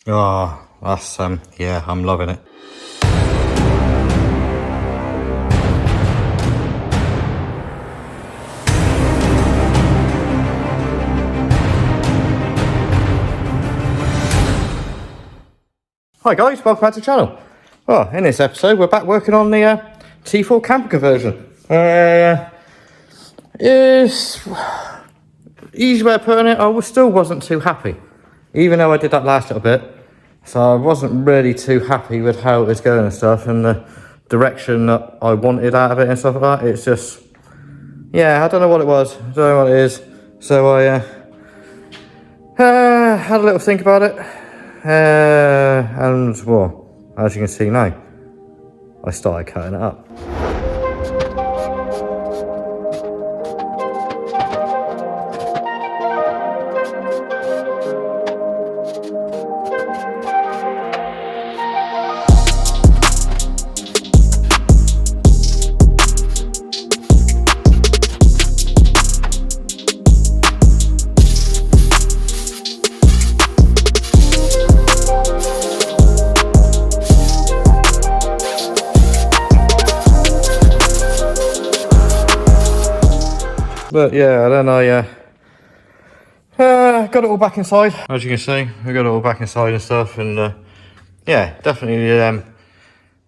Oh, that's, yeah, I'm loving it. Hi guys, welcome back to the channel. Well, in this episode, we're back working on the T4 camper conversion. Is easy way of putting it, still wasn't too happy. Even though I did that last little bit. So I wasn't really too happy with how it was going and stuff, and the direction that I wanted out of it and stuff like that. It's just, yeah, I don't know what it was. I don't know what it is. So I had a little think about it. And well, as you can see now, I started cutting it up. But yeah, then I got it all back inside. As you can see, we got it all back inside and stuff, and yeah, definitely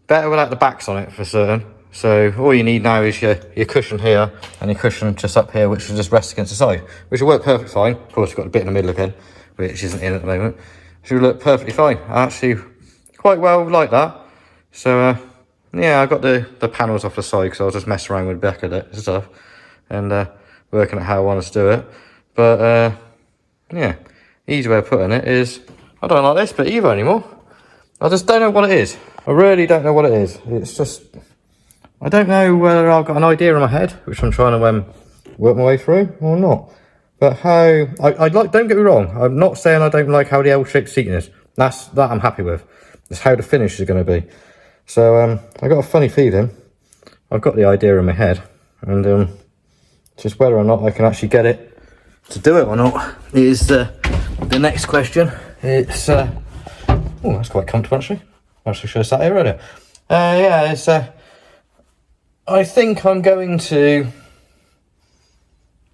better without the backs on it for certain. So all you need now is your cushion here and your cushion just up here, which will just rest against the side, which will work perfectly fine. Of course, you've got a bit in the middle again, which isn't in at the moment. Which will look perfectly fine. Actually, quite well like that. So yeah, I got the panels off the side because I was just messing around with the back of it and stuff, and working out how I want to do it. But yeah, easy way of putting it is, I don't like this bit either anymore. I just don't know what it is. I really don't know what it is. It's just, I don't know whether I've got an idea in my head, which I'm trying to work my way through or not. But how, I like, don't get me wrong, I'm not saying I don't like how the L-shaped seating is. That I'm happy with. It's how the finish is going to be. So I got a funny feeling. I've got the idea in my head, and just whether or not I can actually get it to do it or not is the next question. It's oh, that's quite comfortable actually. I should have sat here earlier. Yeah, it's I think I'm going to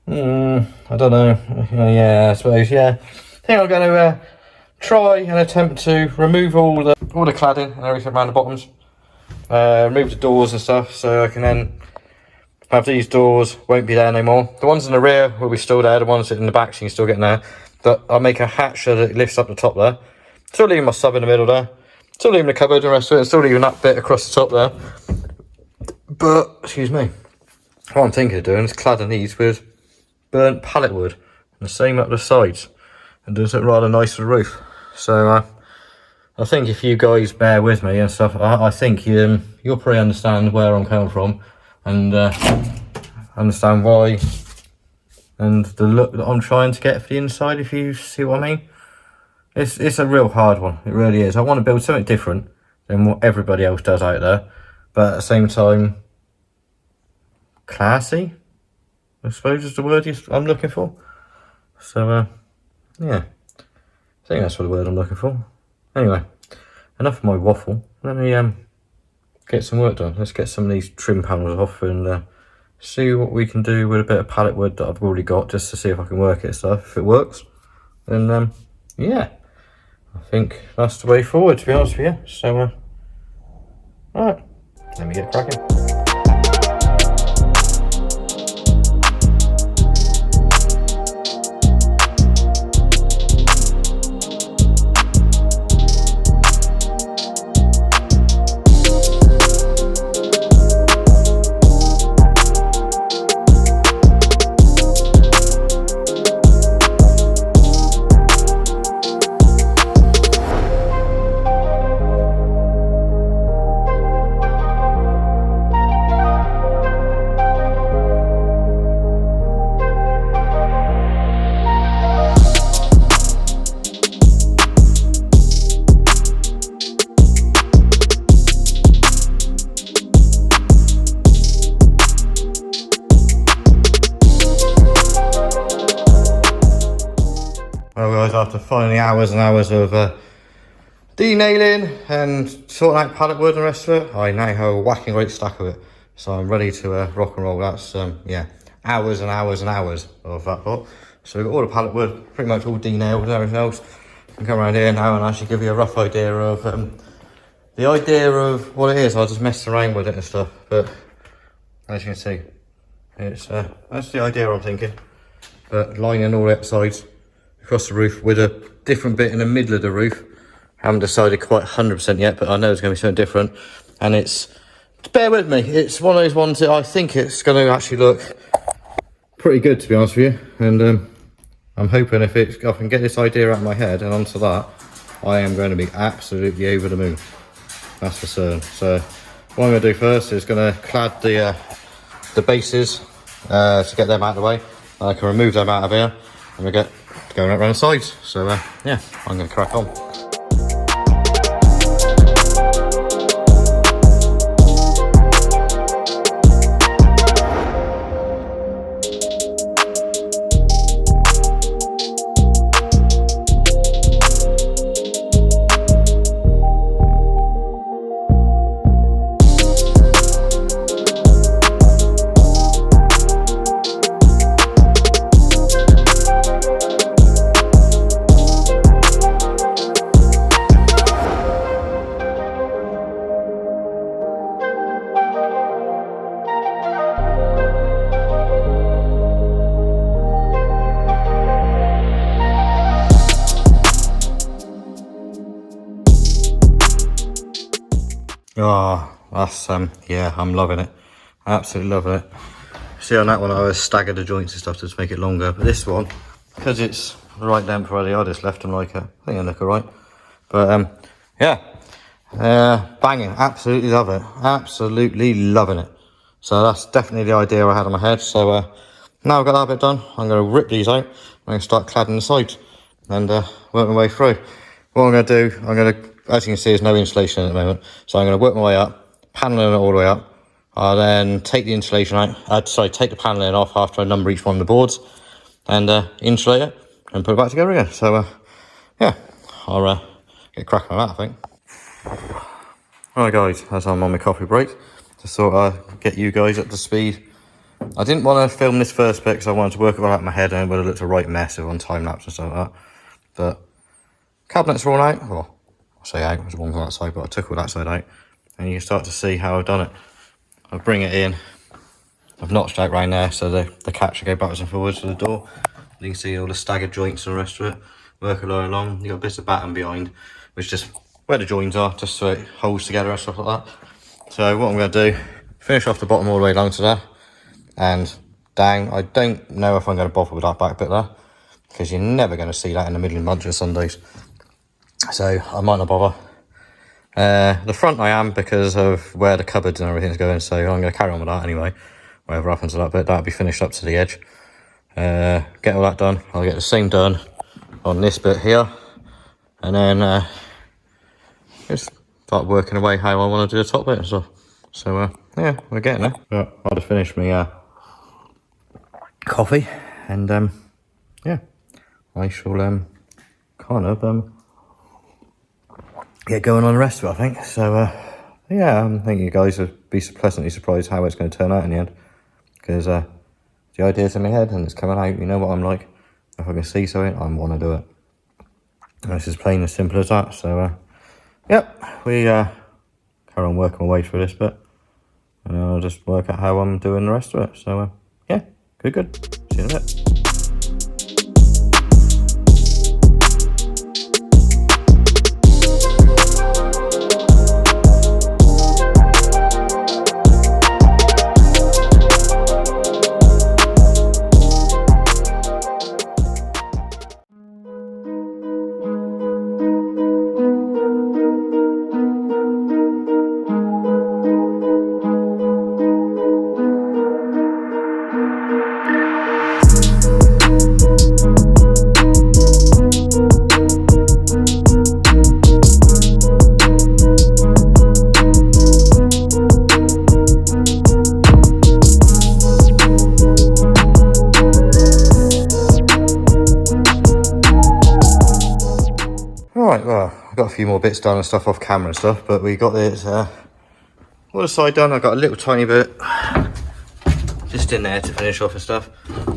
I don't know. Yeah, I suppose, yeah. I think I'm going to try and attempt to remove all the cladding and everything around the bottoms. Remove the doors and stuff, so I can then have these doors, won't be there anymore. The ones in the rear will be still there, the ones in the back, so you can still get in there. But I'll make a hatch so that it lifts up the top there. Still leaving my sub in the middle there. Still leaving the cupboard and the rest of it, and still leaving that bit across the top there. But, excuse me, what I'm thinking of doing is cladding these with burnt pallet wood, and the same up the sides, and doing something rather nice for the roof. So, I think if you guys bear with me and stuff, I think you'll probably understand where I'm coming from, and understand why, and the look that I'm trying to get for the inside, if you see what I mean. It's a real hard one, it really is. I want to build something different than what everybody else does out there, but at the same time, classy, I suppose is the word I'm looking for. So, yeah, I think that's what the word I'm looking for. Anyway, enough of my waffle. Let me get some work done. Let's get some of these trim panels off and see what we can do with a bit of pallet wood that I've already got, just to see if I can work it and stuff. If it works, then yeah, I think that's the way forward, to be honest with you. So alright, let me get cracking. Well guys, after finally hours and hours of denailing and sorting out pallet wood and the rest of it, I now have a whacking great stack of it. So I'm ready to rock and roll. That's, yeah, hours and hours and hours of that lot. So we've got all the pallet wood, pretty much all denailed and everything else. I can come around here now and actually give you a rough idea of, what it is. I just messed around with it and stuff, but as you can see, it's, that's the idea I'm thinking. But lining all the sides across the roof with a different bit in the middle of the roof. Haven't decided quite 100% yet, but I know it's going to be something different. And it's, bear with me, it's one of those ones that I think it's going to actually look pretty good, to be honest with you. And I'm hoping if I can get this idea out of my head and onto that, I am going to be absolutely over the moon. That's for certain. So what I'm going to do first is going to clad the bases to get them out of the way. I can remove them out of here and we get going around the sides. So yeah, I'm going to crack on. Oh, that's, yeah, I'm loving it. Absolutely loving it. See, on that one, I was staggered the joints and stuff to make it longer. But this one, because it's the right length already, I just left them like I think they look alright. But, yeah. Banging. Absolutely love it. Absolutely loving it. So that's definitely the idea I had in my head. So, now I've got that bit done, I'm going to rip these out. I'm going to start cladding the sides and work my way through. What I'm going to do, as you can see, there's no insulation at the moment. So I'm going to work my way up, paneling it all the way up. I'll then take the insulation out, take the paneling off after I number each one of the boards and insulate it and put it back together again. So, yeah, I'll get cracking on that, I think. Alright guys, as I'm on my coffee break, just thought I'd get you guys up to speed. I didn't want to film this first bit because I wanted to work it all out in my head and it would have looked a right mess on time lapse and stuff like that. But cabinets are all out. Well, I say out, there's one on that side, but I took all that side out. And you can start to see how I've done it. I'll bring it in. I've notched out right there so the catch will go backwards and forwards to the door. You can see all the staggered joints and the rest of it. Work along. You've got bits of batten behind, which just where the joins are, just so it holds together and stuff like that. So what I'm going to do, finish off the bottom all the way down to there and down. I don't know if I'm going to bother with that back bit there because you're never going to see that in the middle of bunch of Sundays. So I might not bother. The front I am because of where the cupboards and everything's going, so I'm going to carry on with that anyway. Whatever happens to that bit, that'll be finished up to the edge. Get all that done. I'll get the same done on this bit here, and then just start working away how I want to do the top bit and stuff. So yeah, we're getting there. But I'll just finish my coffee, and yeah, I shall kind of get going on the rest of it, I think. So yeah, I think you guys will be pleasantly surprised how it's going to turn out in the end, because the idea's in my head and it's coming out. You know what I'm like. If I can see something, I want to do it. And it's as plain as simple as that. So yep, we carry on working my way through this bit, and I'll just work out how I'm doing the rest of it. So yeah, good. See you in a bit. Right, well, I've got a a few more bits done and stuff off camera and stuff, but we got this all the side done. I got a little tiny bit just in there to finish off and stuff,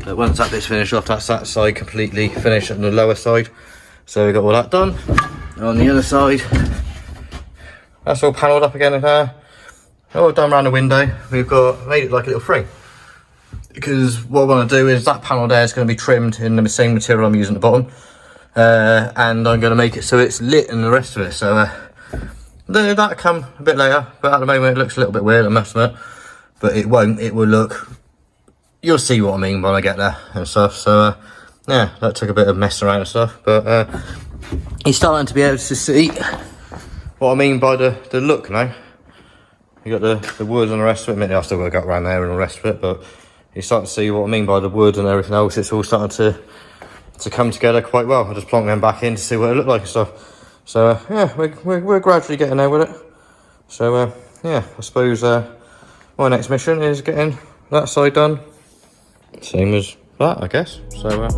but once that bit's finished off, that's that side completely finished on the lower side. So we got all that done. On the other side, that's all panelled up again in there. All done around the window. We've got made it like a little frame, because what I want to do is that panel there is going to be trimmed in the same material I'm using at the bottom, and I'm going to make it so it's lit and the rest of it. So that'll come a bit later, but at the moment it looks a little bit weird, I must admit, but it won't. It will look, you'll see what I mean when I get there and stuff. So yeah, that took a bit of messing around and stuff, but you're starting to be able to see what I mean by the look now. You got the wood and the rest of it. I mean, I still got to go around there and all the rest of it, but you start to see what I mean by the wood and everything else. It's all starting to come together quite well. I just plonk them back in to see what it looked like and stuff. So yeah, we're gradually getting there with it. So yeah, I suppose my next mission is getting that side done, same as that, I guess. So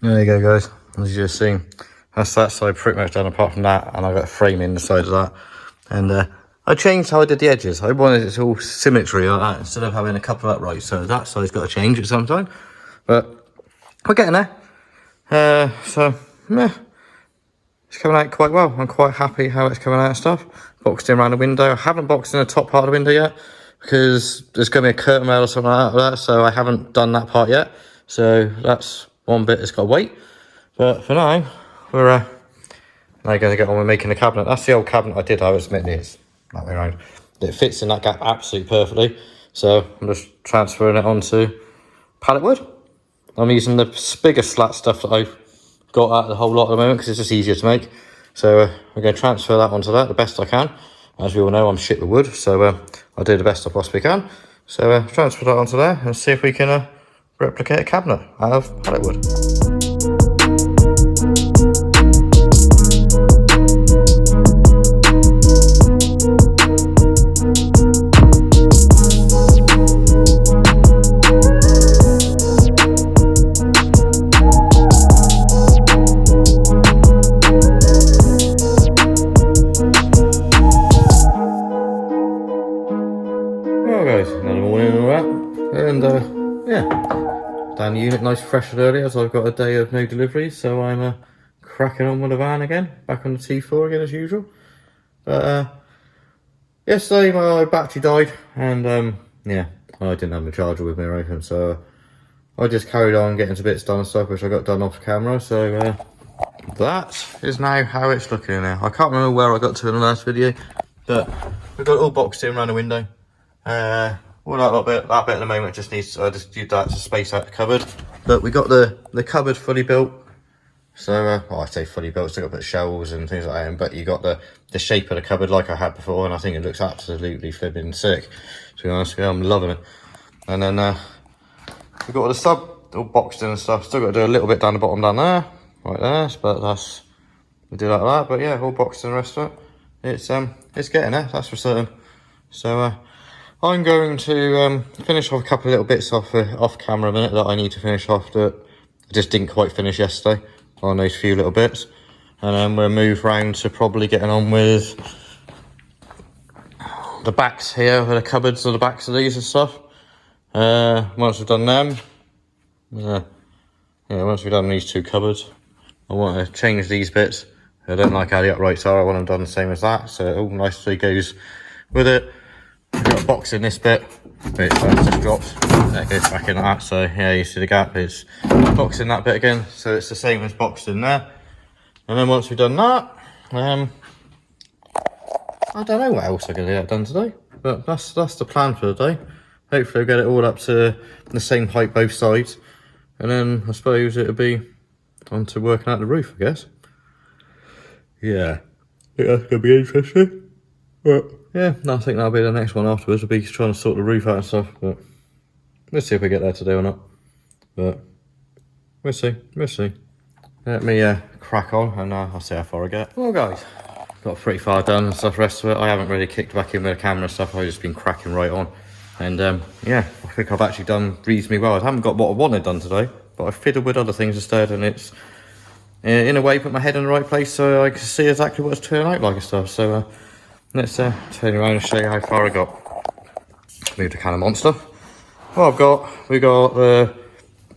there you go, guys. As you just seen, that's that side pretty much done apart from that, and I got a frame in the side of that. And I changed how I did the edges. I wanted it all symmetry like that instead of having a couple of uprights. So that side's got to change at some time, but we're getting there. So yeah, it's coming out quite well. I'm quite happy how it's coming out and stuff. Boxed in around the window. I haven't boxed in the top part of the window yet because there's going to be a curtain rail or something like that, so I haven't done that part yet. So that's one bit that's got to wait. But for now, we're now going to get on with making the cabinet. That's the old cabinet I did. I was admitting it's that way around. It fits in that gap absolutely perfectly. So I'm just transferring it onto pallet wood. I'm using the bigger slat stuff that I've got out of the whole lot at the moment because it's just easier to make. So we're going to transfer that onto that the best I can. As we all know, I'm shit with wood, so I'll do the best I possibly can. So transfer that onto there and see if we can replicate a cabinet out of pallet wood. Well guys, another morning and all that, and yeah, down the unit nice fresh and early as I've got a day of no deliveries, so I'm cracking on with the van again, back on the T4 again as usual. But yesterday my battery died, and yeah, I didn't have my charger with me or anything, so I just carried on getting some bits done and stuff, which I got done off camera. So that is now how it's looking in there. I can't remember where I got to in the last video, but we've got it all boxed in around the window. All that bit at the moment just needs, I just did that to space out the cupboard. But we got the cupboard fully built, So, well, I say fully built, still got to put shelves and things like that in, but you got the shape of the cupboard like I had before, and I think it looks absolutely flipping sick, to be honest with you. I'm loving it. And then we've got all the sub all boxed in and stuff. Still got to do a little bit down the bottom down there, right there, but that's, we do like that. But yeah, all boxed in the rest of it. It's getting there, that's for certain. So I'm going to finish off a couple of little bits off camera a minute that I need to finish off that I just didn't quite finish yesterday on those few little bits. And then we'll move round to probably getting on with the backs here, with the cupboards or the backs of these and stuff. Once we've done them, once we've done these two cupboards, I want to change these bits. I don't like how the uprights are, I want them done the same as that, so it all nicely goes with it. We've got a box in this bit, which just drops, that goes back in like that, so yeah, you see the gap, it's boxed in that bit again, so it's the same as boxed in there. And then once we've done that, I don't know what else I'm going to get done today, but that's the plan for the day. Hopefully I'll get it all up to the same height both sides, and then I suppose it'll be on to working out the roof, I guess. Yeah, I think that's going to be interesting. But yeah, I think that'll be the next one afterwards. We'll be trying to sort the roof out and stuff, but we'll see if we get there today or not. But we'll see. Let me crack on, and I'll see how far I get. Well guys, got pretty far done and stuff, the rest of it. I haven't really kicked back in with the camera and stuff, I've just been cracking right on. And yeah, I think I've actually done reasonably well. I haven't got what I wanted done today, but I've fiddled with other things instead, and it's in a way put my head in the right place so I can see exactly what it's turning out like and stuff. So let's turn around and show you how far I got. Move the can of monster. What we got the,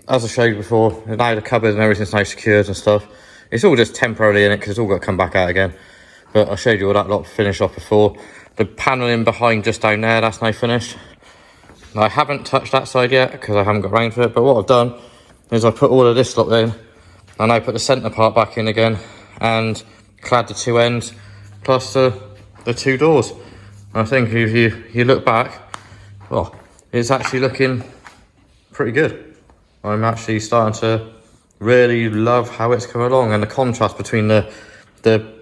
as I showed you before, now the cupboard and everything's now secured and stuff. It's all just temporarily in it because it's all got to come back out again. But I showed you all that lot finished off before. The panelling behind just down there, that's now finished. Now, I haven't touched that side yet because I haven't got round to it, but what I've done is I've put all of this lot in, and I put the centre part back in again and clad the two ends plus the two doors. I think if you look back, well, it's actually looking pretty good. I'm actually starting to really love how it's come along, and the contrast between the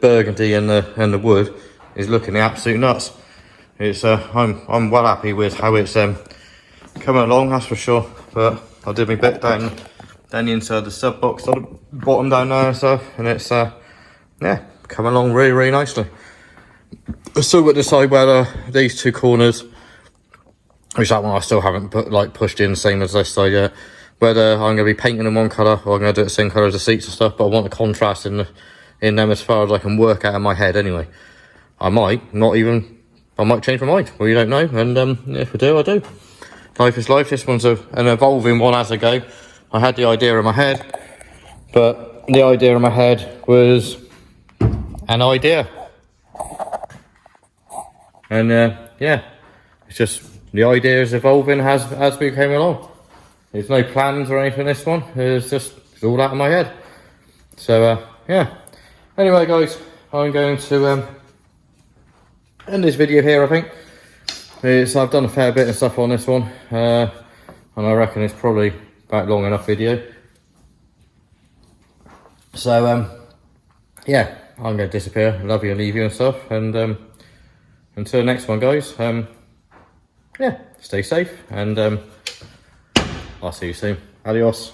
burgundy and the wood is looking absolute nuts. It's I'm well happy with how it's coming along, that's for sure. But I did my bit down the inside of the sub box on the bottom down there and stuff, and it's yeah, coming along really nicely. I still got to decide whether these two corners, which that one I still haven't pushed in the same as this side yet, whether I'm going to be painting them one colour or I'm going to do it the same colour as the seats and stuff. But I want the contrast in them as far as I can work out in my head anyway. I might change my mind, well, you don't know, and if I do, I do. Life is life. This one's an evolving one as I go. I had the idea in my head, but the idea in my head was an idea. And yeah, it's just the idea is evolving as we came along. There's no plans or anything this one, it's all out of my head. So yeah, anyway guys, I'm going to end this video here. I think I've done a fair bit of stuff on this one, and I reckon it's probably about long enough video. So yeah, I'm going to disappear, love you and leave you and stuff, and until the next one guys, yeah, stay safe, and I'll see you soon. Adios.